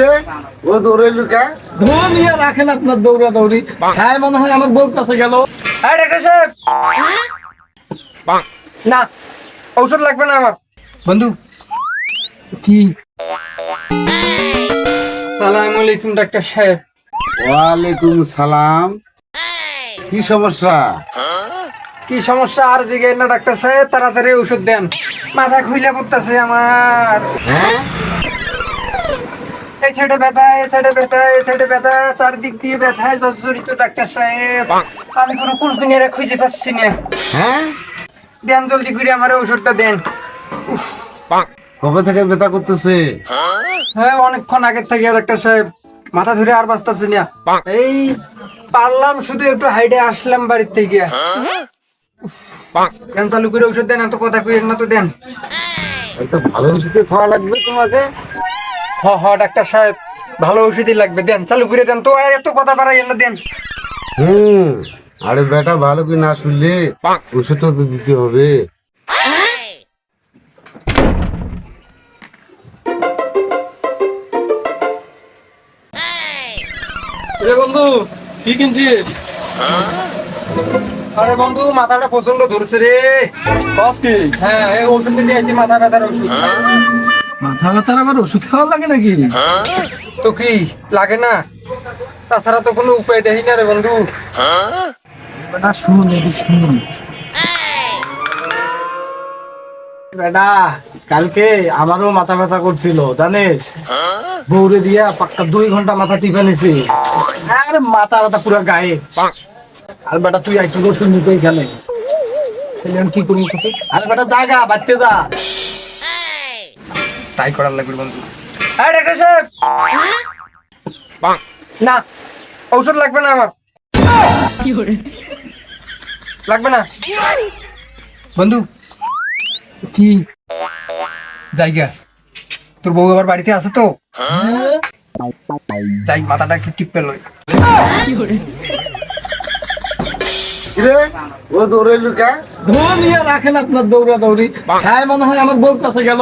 রে ও দৌড়াইলো কে? ধমিয়া রাখেন আপনার দৌড়া দৌড়ি। হ্যাঁ মনে হয় আমার বউর কাছে গেল। এই ডাক্তার সাহেব, না ঔষধ লাগবে না আমার। বন্ধু কি? সালাম আলাইকুম ডাক্তার সাহেব। ওয়ালাইকুম সালাম। কি সমস্যা? কি সমস্যা আর জিগাই না ডাক্তার সাহেব, তাড়াতাড়ি ওষুধ দেন, মাথা খুইলা পড়তেছে আমার। হ্যাঁ, এই সাইডে ব্যথা, এই সাইডে ব্যথা, এই সাইডে ব্যথা, চারদিক দিয়ে ব্যথায় জর্জরিত ডাক্তার সাহেব। আমি কোনো কুলকুনিয়ারে খুঁজে পাচ্ছি না। হ্যাঁ, দেন জলদি করে আমার ওষুধটা দেন। কবে থেকে ব্যথা করতেছে? হ্যাঁ অনেকক্ষণ আগের থেকে ডাক্তার সাহেব, মাথা ধরে আর বাঁচতেছি না। এই পারলাম শুধু একটু হাইডে আসলাম বাড়ির থেকে। দেন চালু করে ওষুধ দেন, এত কথা কইেন না তো, দেন। একটা ভালো ওষুধ খাওয়া লাগবে তোমাকে। হ হ ডাক্তার সাহেব, ভালো ওষুধই লাগবে, দেন চালু করে দেন তো, আর এত কথা বাড়াইয়েন না, দেন। আরে বেটা, ভালো করে না শুনলে ওষুধটা তো দিতে হবে। রে বন্ধু কি কিনছিস? আরে বন্ধু মাথাটা প্রচন্ড ধরছে রে। কস কি? হ্যাঁ এই ওষুধ দিয়ে দিয়েছি, মাথা ব্যথার ওষুধ। মাথা ব্যথার আবার ওষুধ খাওয়া লাগে নাকি? তো কি লাগে না? তাছাড়া তো কোনো উপায় দেখি না রে বন্ধু। বেটা শুন, এদিক শুন। বেটা কালকে আমারও মাথা ব্যথা করছিল জানিস, বৌরে দিয়া পাক্কা 2 ঘন্টা মাথা টিপে নিছি। আর মাথা ব্যথা পুরো গায়ে। আর বেটা তুই আইছিস ওষুধ নিতে এখানে, তাহলে আমি কি করি তোকে? আরে বেটা জায়গা বাড়তে যা। তাই করার লাগবে বন্ধু। হ্যাঁ ডাক্তার সাহেব, না ঔষধ লাগবে না আমার, লাগবে না। বন্ধু কি জায়গা, তোর বউ আবার বাড়িতে আছে তো, যাই মাথাটা একটু টিপে লই। রে ও দৌড়াইলো কে? ধমিয়া রাখেন আপনার দৌড়া দৌড়ি। হ্যাঁ মনে হয় আমার বউর কাছে গেল।